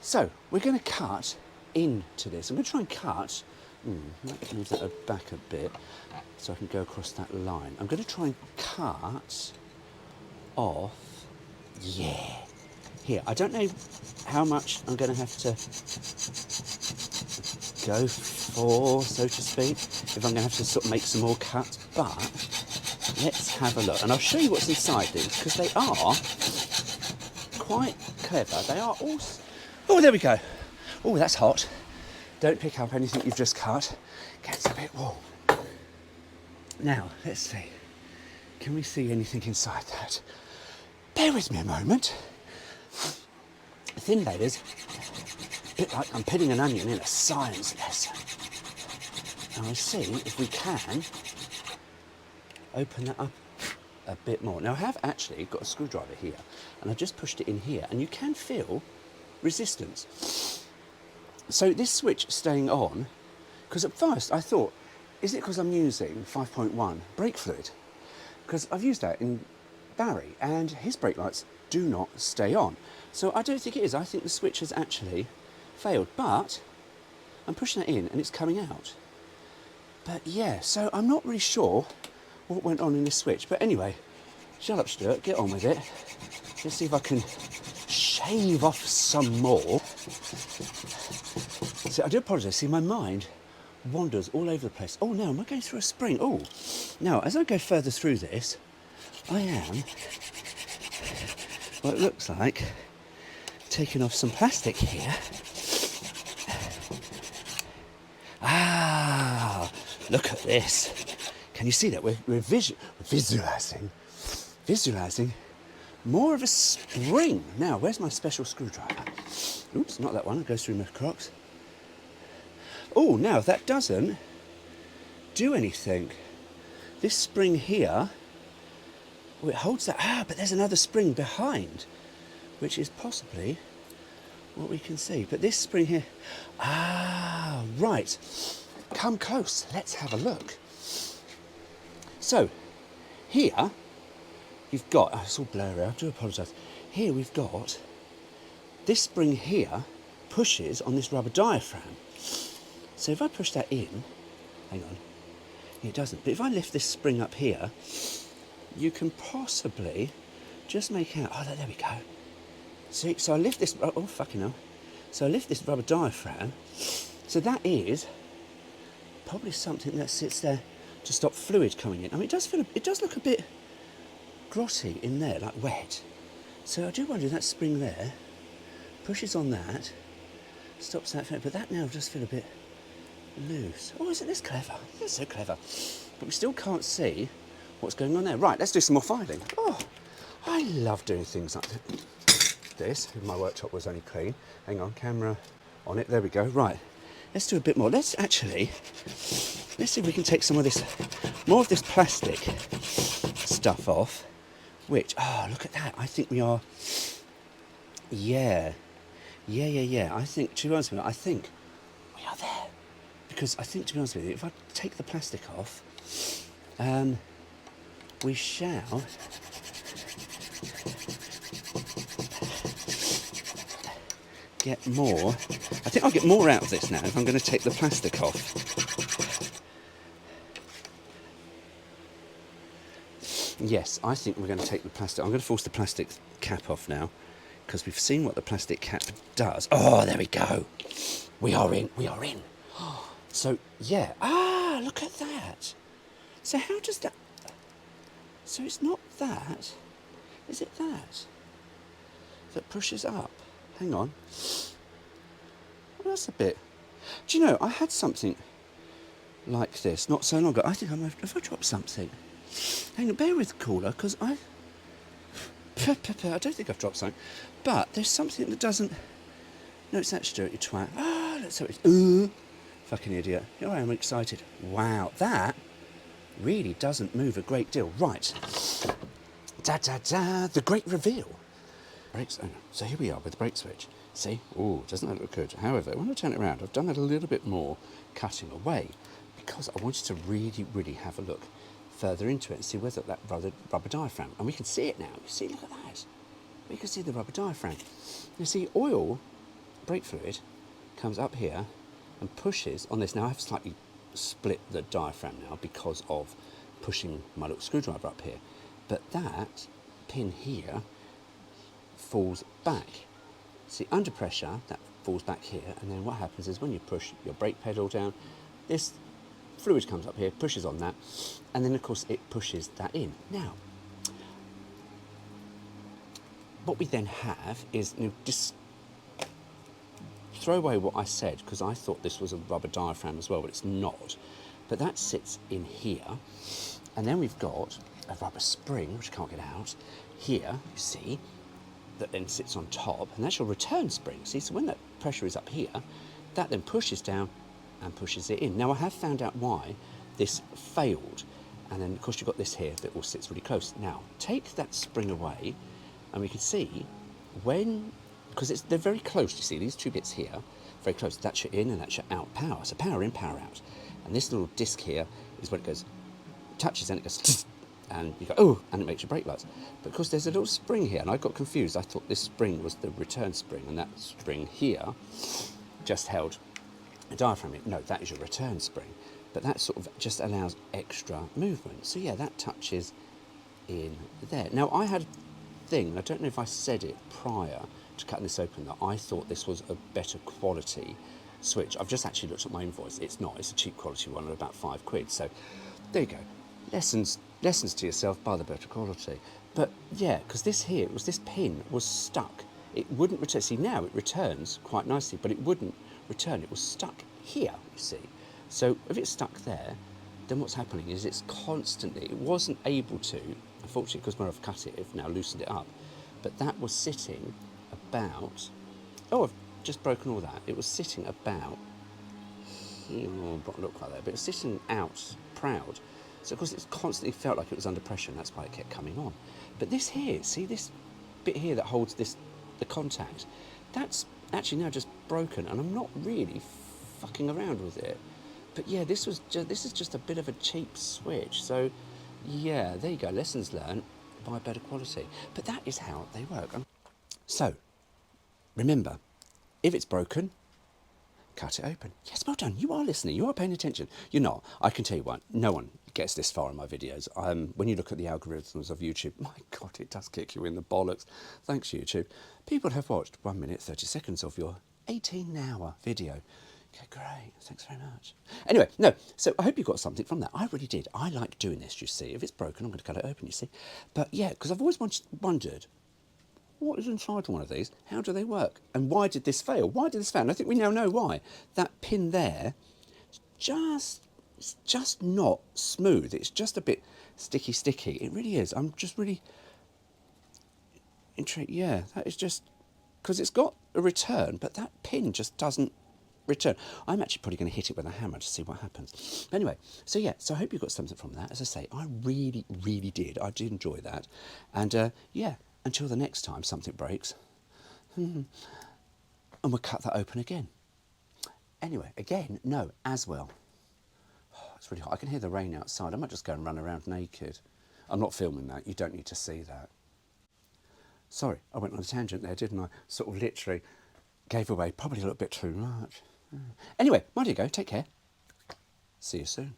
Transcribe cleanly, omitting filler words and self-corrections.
So we're going to cut into this. I'm going to try and cut. Let's move that back a bit so I can go across that line. I'm going to try and cut off. Yeah. Here, I don't know how much I'm going to have to go for, so to speak, if I'm going to have to sort of make some more cuts, but let's have a look. And I'll show you what's inside these, because they are quite clever. They are also... Oh, there we go. Oh, that's hot. Don't pick up anything you've just cut. Gets a bit warm. Now, let's see. Can we see anything inside that? Bear with me a moment. Thin layers, a bit like I'm pitting an onion in a science lesson. And we'll see if we can open that up a bit more. Now I have actually got a screwdriver here, and I've just pushed it in here, and you can feel resistance. So this switch staying on, because at first I thought, is it because I'm using 5.1 brake fluid? Because I've used that in Barry, and his brake lights do not stay on. So I don't think it is. I think the switch has actually failed, but I'm pushing it in and it's coming out. But yeah, so I'm not really sure what went on in this switch. But anyway, shut up, Stuart, get on with it. Let's see if I can shave off some more. So I do apologise. See, my mind wanders all over the place. Oh no, am I going through a spring? Oh, now as I go further through this, I am, what it looks like, taking off some plastic here. Ah, look at this. Can you see that? We're visualising more of a spring. Now, where's my special screwdriver? Oops, not that one. It goes through my Crocs. Oh, now that doesn't do anything. This spring here, well, it holds that. Ah, but there's another spring behind, which is possibly what we can see. But this spring here, right. Come close. Let's have a look. So, here, you've got, it's all blurry, I do apologise. Here we've got, this spring here pushes on this rubber diaphragm. So if I push that in, hang on, it doesn't. But if I lift this spring up here, you can possibly just make out, there we go. See, so I lift this, oh fucking hell. So I lift this rubber diaphragm. So that is probably something that sits there to stop fluid coming in. I mean, it does look a bit grotty in there, like wet. So I do wonder if that spring there pushes on that, stops that, but that now does feel a bit loose. Oh, isn't this clever? That's so clever. But we still can't see what's going on there. Right, let's do some more filing. Oh, I love doing things like this. If my worktop was only clean. Hang on, camera on it. There we go. Right, let's do a bit more. Let's see if we can take some of this, more of this plastic stuff off. Which, look at that. I think we are, yeah. I think, to be honest with you, I think we are there. Because I think, to be honest with you, if I take the plastic off, we shall get more. I think I'll get more out of this now if I'm going to take the plastic off. Yes, I think we're going to take the plastic. I'm going to force the plastic cap off now because we've seen what the plastic cap does. Oh, there we go. We are in. So, yeah. Look at that. So how does that... So it's not that. Is it that pushes up? Hang on. Well, that's a bit... Do you know, I had something like this not so long ago. I think have I dropped something? Hang on, bear with the cooler, because I don't think I've dropped something. But there's something that doesn't... No, it's that Stuart, you twat. Let's have it. Fucking idiot. Here I am excited. Wow, that really doesn't move a great deal. Right. The great reveal. Brakes. So here we are with the brake switch. See? Oh, doesn't that look good? However, when I turn it around, I've done that a little bit more cutting away because I wanted to really, really have a look further into it and see whether that rubber diaphragm, and we can see it now. You see, look at that. We can see the rubber diaphragm. You see, oil brake fluid comes up here and pushes on this. Now I've slightly split the diaphragm now because of pushing my little screwdriver up here, but that pin here falls back. See, under pressure that falls back here, and then what happens is when you push your brake pedal down, this fluid comes up here, pushes on that, and then of course it pushes that in. Now what we then have is, just throw away what I said, because I thought this was a rubber diaphragm as well, but it's not. But that sits in here, and then we've got a rubber spring, which I can't get out, here, you see, that then sits on top, and that's your return spring. See, so when that pressure is up here, that then pushes down and pushes it in. Now I have found out why this failed, and then of course you've got this here that all sits really close. Now, take that spring away, and we can see when, because they're very close, you see, these two bits here, very close. That's your in and that's your out power. So power in, power out. And this little disc here is when it goes, touches and it goes, and you go, oh, and it makes your brake lights. But of course there's a little spring here, and I got confused. I thought this spring was the return spring, and that spring here just held a diaphragm. No, that is your return spring. But that sort of just allows extra movement. So yeah, that touches in there. Now I had a thing, and I don't know if I said it prior to cutting this open, that I thought this was a better quality switch. I've just actually looked at my invoice. It's not. It's a cheap quality one at about £5. So there you go. Lessons to yourself, buy the better quality. But yeah, because this here, this pin was stuck. It wouldn't return. See, now it returns quite nicely, but it wouldn't return. It was stuck here, you see. So if it's stuck there, then what's happening is it's constantly, it wasn't able to, unfortunately, because where I've cut it, I've now loosened it up, but that was sitting about, oh, I've just broken all that. It was sitting about here, look like that, but it was sitting out proud. So of course it's constantly felt like it was under pressure, and that's why it kept coming on. But this here, see this bit here that holds this, the contact, that's actually now just broken, and I'm not really fucking around with it. But yeah, this is just a bit of a cheap switch. So yeah, there you go, lessons learned, buy better quality. But that is how they work. So remember, if it's broken, cut it open. Yes, well done. You are listening. You are paying attention. You're not. I can tell you what, no one gets this far in my videos. When you look at the algorithms of YouTube, my God, it does kick you in the bollocks. Thanks, YouTube. People have watched 1 minute, 30 seconds of your 18-hour video. Okay, great. Thanks very much. Anyway, no, so I hope you got something from that. I really did. I like doing this, you see. If it's broken, I'm going to cut it open, you see. But yeah, because I've always wondered, what is inside one of these? How do they work? And why did this fail? Why did this fail? And I think we now know why. That pin there, it's just not smooth. It's just a bit sticky. It really is. I'm just really intrigued. Yeah, that is just, because it's got a return, but that pin just doesn't return. I'm actually probably going to hit it with a hammer to see what happens. Anyway, so yeah, so I hope you got something from that. As I say, I really, really did. I did enjoy that. And yeah, until the next time something breaks, and we'll cut that open again. Anyway, again, no, as well. Oh, it's really hot. I can hear the rain outside. I might just go and run around naked. I'm not filming that. You don't need to see that. Sorry, I went on a tangent there, didn't I? Sort of literally gave away probably a little bit too much. Anyway, mind you go. Take care. See you soon.